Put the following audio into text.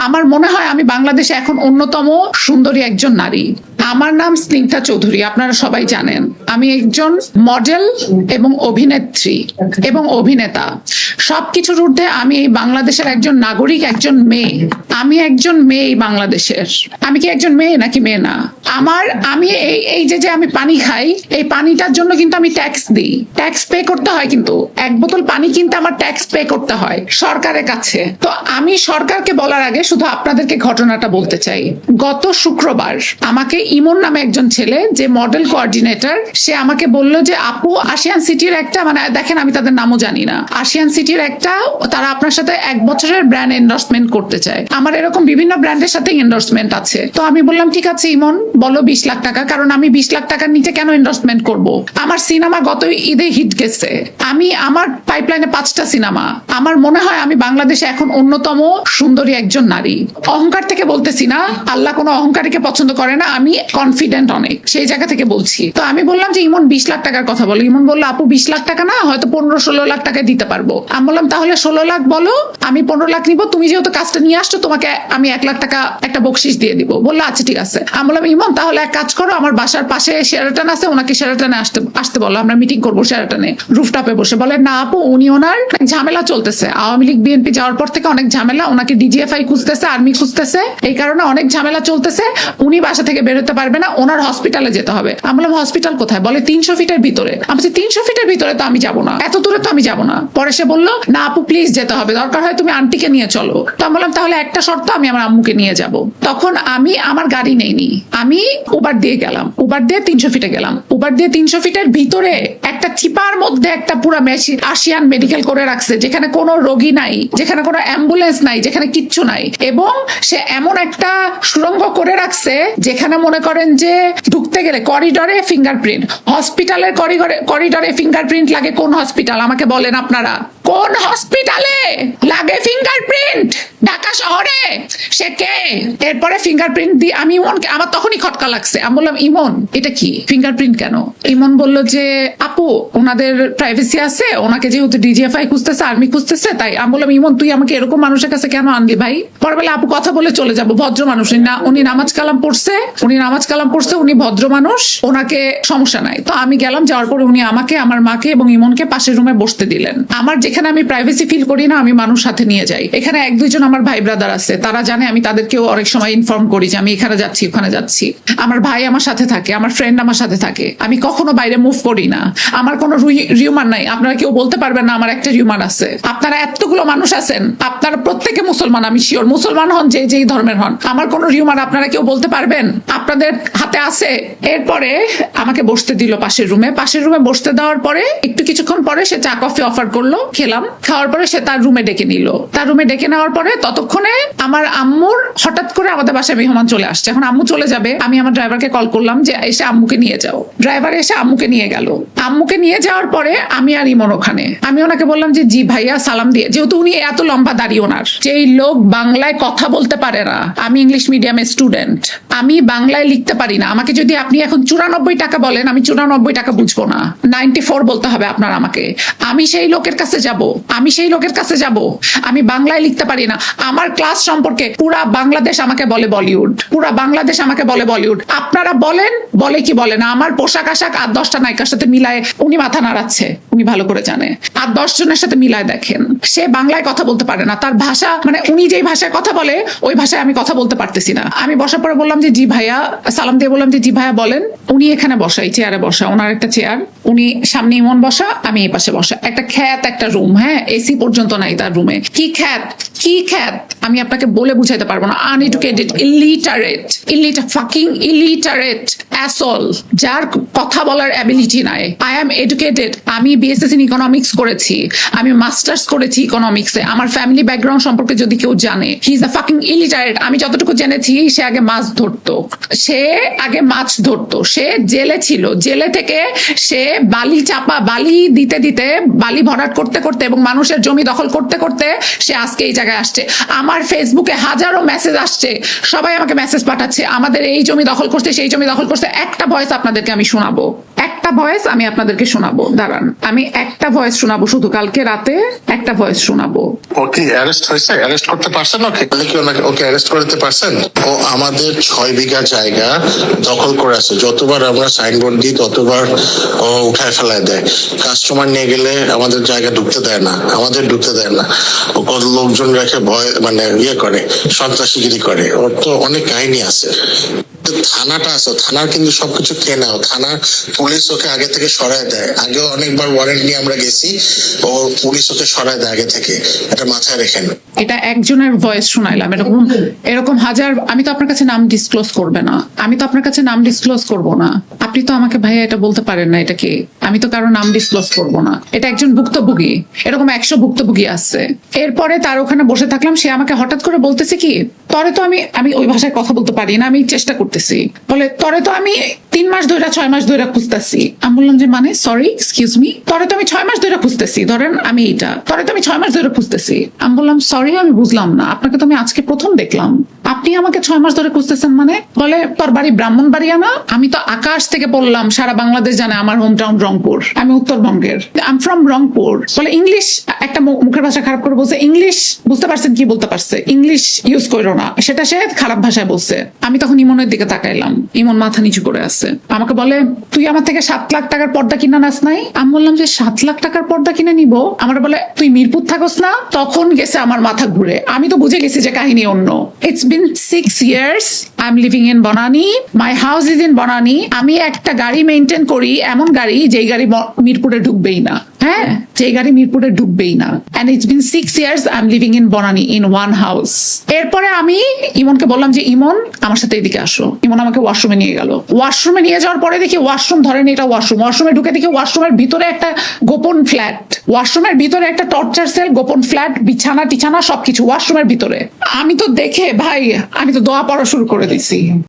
আমার মনে হয় আমি বাংলাদেশে এখন অন্যতম সুন্দরী একজন নারী। আমার নাম স্নিগ্ধা চৌধুরী, আপনারা সবাই জানেন। আমি একজন মডেল এবং অভিনেত্রী এবং অভিনেতা। সবকিছুর ঊর্ধ্বে আমি এই বাংলাদেশের একজন নাগরিক, একজন মেয়ে। আমি একজন মেয়ে এই বাংলাদেশের। আমি কি একজন মেয়ে নাকি মেয়ে না? আমি এই যে আমি পানি খাই, এই পানিটার জন্য কিন্তু আমি ট্যাক্স দিই, ট্যাক্স পে করতে হয়। কিন্তু এক বোতল পানি কিনতে আমার ট্যাক্স পে করতে হয় সরকারের কাছে। তো আমি সরকারকে বলার আগে শুধু আপনাদেরকে ঘটনাটা বলতে চাই। গত শুক্রবার আমাকে ইমন নামে একজন ছেলে, যে মডেল কোঅর্ডিনেটর, সে আমাকে বলল যে আপু, আশিয়ান সিটির একটা, মানে দেখেন আমি তাদের নামও জানি না, আশিয়ান সিটির একটা, তারা আপনার সাথে 1 বছরের ব্র্যান্ড এন্ডোর্সমেন্ট করতে চায়। আমার এরকম বিভিন্ন ব্র্যান্ডের সাথে এন্ডোর্সমেন্ট আছে। তো আমি বললাম ঠিক আছে ইমন, বলো 20 লাখ টাকা। কারণ আমি 20 লাখ টাকার নিচে কেন এন্ডোর্সমেন্ট করব? আমার সিনেমা গত ঈদে হিট গেছে। আমার পাইপলাইনে 5টা সিনেমা। আমার মনে হয় আমি বাংলাদেশে এখন অন্যতম সুন্দরী একজন নারী। অহংকার থেকে বলতেছি না, আল্লাহ কোনো অহংকারীকে পছন্দ করে না। আমি কনফিডেন্ট অনেক, সেই জায়গা থেকে বলছি। তো আমি বললাম যে ইমন 20 লাখ টাকার কথা বলো। ইমন বললো আপু 20 লাখ টাকা না, হয়তো 15-16 লাখ টাকায় দিতে পারবো। আমি বললাম তাহলে 16 লাখ বলো, আমি 15 লাখ নিবো। তুমি যেহেতু কাজটা নিয়ে আসছো, তোমাকে আমি 1 লাখ টাকা একটা বকশিস দিয়ে দিব। বললো আচ্ছা ঠিক আছে। আমি বললাম ইমন তাহলে এক কাজ করো, আমার বাসার পাশে শেরাটন আছে, ওনাকে শেরাটনে আসতে বলো, আমরা মিটিং করবো শেরাটনে রুফটপে বসে। বলে না আপু, উনি ওনার ঝামেলা চলতেছে, আওয়ামী লীগ বিএনপি যাওয়ার পর থেকে অনেক ঝামেলা, ওনাকে ডিজিএফআই খুঁজতেছে, আর্মি খুঁজতেছে, এই কারণে অনেক ঝামেলা চলতেছে, উনি বাসা থেকে বেরোতে পারবে না, ওনার হসপিটালে যেতে হবে। আমি বললাম হসপিটাল কোথায়? বলে 300 ফিটের ভিতরে। আমি বলছি 300 ফিটের ভিতরে তো আমি যাবো না, এত দূরে তো আমি যাবো না। পরে সে বললো না আপু প্লিজ যেতে হবে, দরকার হয় তুমি আন্টিকে নিয়ে চলো। তো আমি বললাম তাহলে একটা শর্ত, আমি আমার আম্মুকে নিয়ে যাব। তখন আমি আমার গাড়ি নেইনি, আমি উবার দিয়ে গেলাম। উবার দিয়ে 300 ফিটে গেলাম। উবার দিয়ে 300 ফিটের ভিতরে একটা চিপার মধ্যে একটা পুরো মেশিন আশিয়ান মেডিকেল করে রাখছে, যেখানে কোনো রোগী নাই, যেখানে কোনো অ্যাম্বুলেন্স নাই, যেখানে কিচ্ছু নাই। এবং সে এমন একটা সুড়ঙ্গ করে রাখছে যেখানে মনে করেন যে ঢুকতে গেলে করিডরে ফিঙ্গারপ্রিন্ট। হসপিটালের করিডরে ফিঙ্গারপ্রিন্ট লাগে কোন হসপিটাল? আমাকে বলেন আপনারা, কোন হসপিটালে লাগে ফিঙ্গারপ্রিন্ট ঢাকা শহরে? সে কে? এরপরে ফিঙ্গারপ্রিন্ট দিয়ে আমি ইমনকে, আমার তখনই খটকা লাগছে। আমি বললাম ইমন এটা কি ফিঙ্গারপ্রিন্ট কেন? ইমন বলল যে আপু ওনাদের প্রাইভেসি আছে, ওনাকে যেহেতু ডিজিএফআই খুঁজতেছে, আর্মি খুঁজতেছে, তাই। আমি বললাম ইমন তুই আমাকে এরকম মানুষের কাছে কেন আনলি ভাই? পরে বলে আপু কথা বলে চলে যাবো, ভদ্র মানুষ না, উনি নামাজ কালাম পড়ছে, উনি ভদ্র মানুষ, ওনাকে সমস্যা নাই। তো আমি গেলাম, যাওয়ার পরে উনি আমাকে, আমার মাকে এবং ইমনকে পাশের রুমে বসতে দিলেন। আমার যেখানে আমি প্রাইভেসি ফিল করি না, আমি মানুষ সাথে নিয়ে যাই। এখানে 1-2 জন আমার ভাই ব্রাদার আছে, তারা জানে, আমি তাদেরকেও অনেক সময় ইনফর্ম করি যে আমি এখানে যাচ্ছি ওখানে যাচ্ছি। আমার ভাই আমার সাথে থাকে, আমার ফ্রেন্ড আমার সাথে থাকে, আমি কখনো বাইরে মুভ করি না। আমার কোনো রিউমার নাই, আপনারা কেউ বলতে পারবেন না আমার একটা রিউমার আছে। আপনারা এতগুলো মানুষ আছেন, আপনারা প্রত্যেকে মুসলমান, আমি শিওর, মুসলমান হন যেই ধর্মের হন, আমার কোনো রিউমার আপনারা কেউ বলতে পারবেন? আপনাদের হাতে আছে। এরপরে আমাকে বসতে দিল পাশের রুমে বসতে দেওয়ার পরে কিছুক্ষণ পরে সে চা কফি অফার করলো, খেলাম। খাওয়ার পরে সে তার রুমে ডেকে নিল। তার রুমে ডেকে নেওয়ার পরে ততক্ষণে আমার আম্মুর হঠাৎ করে আমাদের বাসায় মেহমান চলে আসছে। এখন আম্মু চলে যাবে, আমি আমার ড্রাইভারকে কল করলাম যে এসে আম্মুকে নিয়ে যাও। ড্রাইভার এসে আম্মুকে নিয়ে গেল। আম্মুকে নিয়ে যাওয়ার পরে আমি আর ইমন ওখানে, আমি ওনাকে বললাম যে জি ভাইয়া সালাম দিয়ে, যেহেতু উনি এত লম্বা দাড়ি ওনার, যেই লোক বাংলায় কথা বলতে পারে না। আমি ইংলিশ মিডিয়ামের স্টুডেন্ট, আমি বাংলায় লিখতে পারি না। আমাকে যদি আপনি এখন 94 টাকা বলেন, আমি 94 টাকা বুঝবো না, 94 বলতে হবে আপনার আমাকে। আমি সেই লোকের কাছে যাব, আমি বাংলায় লিখতে পারি না। আমার ক্লাস সম্পর্কে পুরা বাংলাদেশ আমাকে বলে বলিউড, আপনারা বলে কি বলে না। আমার পোশাক আশাক আর 10টা নায়িকার সাথে মিলায় উনি মাথা নাড়াচ্ছে, উনি ভালো করে জানে। আর 10 জনের সাথে মিলায় দেখেন, সে বাংলায় কথা বলতে পারে না। তার ভাষা, মানে উনি যেই ভাষায় কথা বলে ওই ভাষায় আমি কথা বলতে পারতেছি না। আমি বসার পরে বললাম যে জি ভাইয়া, সালাম দিয়ে বললাম যে জি ভাইয়া বলেন। উনি এখানে বসা, এই চেয়ারে বসা, ওনার একটা চেয়ার, উনি সামনে ইমন বসা, আমি এই পাশে বসা। একটা খ্যাত একটা রুম, হ্যাঁ এসি পর্যন্ত নাই তার রুমে। কি খ্যাত আমি আপনাকে বলে বুঝাইতে পারবো না। আনএডুকেটেড, ইলিটারেট অ্যাসল, যার কথা বলার অ্যাবিলিটি নাই। আই অ্যাম এডুকেটেড, আমি বিএসএস ইন ইকোনমিক্স করেছি, আমি মাস্টার্স করেছি ইকোনমিক্সে। আমার ফ্যামিলি ব্যাকগ্রাউন্ড সম্পর্কে যদি কেউ জানে, he is a fucking illiterate. আমি যতটুকু জেনেছি সে আগে মাছ ধরতো, সে জেলে ছিল, জেলে থেকে সে বালি দিতে বালি ভরাট করতে এবং মানুষের জমি দখল করতে সে আজকে এই জায়গায় আসছে। আমার ফেসবুকে হাজারো মেসেজ আসছে, সবাই আমাকে মেসেজ পাঠাচ্ছে, আমাদের এই জমি দখল করছে, সেই জমি দখল করছে। একটা ভয়েস আপনাদেরকে আমি শোনাবো, একটা ভয়েস আমি আপনাদেরকে শোনাবো, দাঁড়ান, আমি একটা ভয়েস শোনাবো, শুধু কালকে রাতে একটা ভয়েস শোনাবো। ও কি অ্যারেস্ট হয়েছে? অ্যারেস্ট করতে পারছেন ওকে? তাহলে কি ওকে অ্যারেস্ট করতে পারছেন? ও আমাদের 6 বিঘা জায়গা দখল করে আছে। যতবার আমরা সাইনবোর্ড দিই ততবার ও উঠায় ফেলায় দেয়। কাস্টমার নিয়ে গেলে আমাদের জায়গা ঢুকতে দেয় না, আমাদের ঢুকতে দেয় না। ও কত লোকজন রেখে ভয় মানে করে, সন্ত্রাসীগিরি করে। ওর তো অনেক কাহিনী আছে। থানাটা আছে, থানার কিন্তু সবকিছু কেনাও। থানার পুলিশ ওকে আগে থেকে সরায় দেয়। আগেও অনেকবার ওয়ারেন্ট নিয়ে আমরা গেছি, ও পুলিশ ওকে সরায় দেয় আগে থেকে। এটা মাথায় রেখেন। এটা একজনের ভয়েস শোনাইলাম, এরকম হাজার। আমি তো আপনার কাছে নাম ডিসক্লোজ করবে না, আমি তো আপনার কাছে নাম ডিসক্লোজ করব না। আপনি তো আমাকে ভাইয়া এটা বলতে পারেন না, এটা কি? আমি তো কারো নাম ডিসক্লোজ করব না। এটা একজন ভুক্তভোগী, এরকম 100 ভুক্তভোগী আছে। এরপরে তার ওখানে বসে থাকলাম, সে আমাকে হঠাৎ করে বলতেছে কি, তরে তো আমি ওই ভাষায় কথা বলতে পারি না, আমি চেষ্টা করতেছি, বলে তরে তো আমি 3 মাস ধরে 6 মাস ধরে খুঁজতেছি। আমি বললাম যে মানে সরি এক্সকিউজ মি, তরে তো আমি 6 মাস ধরে খুঁজতেছি, ধরেন আমি এটা, তরে তো আমি 6 মাস ধরে খুঁজতেছি। আমি বললাম সরি, আমি বুঝলাম না, আপনাকে তো আমি আজকে প্রথম দেখলাম, আপনি আমাকে 6 মাস ধরে খুঁজতেছেন মানে? বলে তোর বাড়ি ব্রাহ্মণবাড়িয়া না? আমি তো আকাশ থেকে বললাম, সারা বাংলাদেশ জানে আমার হোম টাউন রংপুর, আমি উত্তরবঙ্গের, আই এম ফ্রম রংপুর। বলে ইংলিশ, একটা মুখের ভাষা খারাপ করে বলছে, ইংলিশ বুঝতে পারছেন? কি বলতে পারছে? ইংলিশ ইউজ করো না, সেটা সে খারাপ ভাষায় বলছে। আমি তখন ইমনের দিকে তাকাইলাম, ইমন মাথা নিচু করে আছে। আমাকে বলে তুই আমার থেকে 7 লাখ টাকার পর্দা কিনা নাস নাই? আমি বললাম যে 7 লাখ টাকার পর্দা কিনে নিব? আমার বলে তুই মিরপুর থাকস না? তখন গেছে আমার মাথা ঘুরে, আমি তো বুঝে গেছি যে কাহিনী অন্য। It's been 6 years I am living in Banani, my house is in Banani. আমি একটা গাড়ি মেনটেন করি, এমন গাড়ি যেই গাড়ি মিরপুরে ঢুকবেই না, হ্যাঁ, যে গাড়ি মিরপুরে ঢুকবেই না। And it's been 6 years I am living in Banani in one house. এরপরে আমি ইমনকে বললাম যে ইমন আমার সাথে এদিকে আসো। ইমন আমাকে ওয়াশরুমে নিয়ে গেল। ওয়াশরুমে নিয়ে যাওয়ার পরে দেখি ওয়াশরুম, ধরেন এটা ওয়াশরুম, ওয়াশরুমে ঢুকে দেখি ওয়াশরুমের ভিতরে একটা গোপন ফ্ল্যাট, ওয়াশরুমের ভিতরে একটা টর্চার সেল, গোপন ফ্ল্যাট, বিছানা টিছানা সবকিছু ওয়াশরুমের ভিতরে। আমি তো দেখে ভাই, আমি তো দোয়া পড়া শুরু করে দিছি।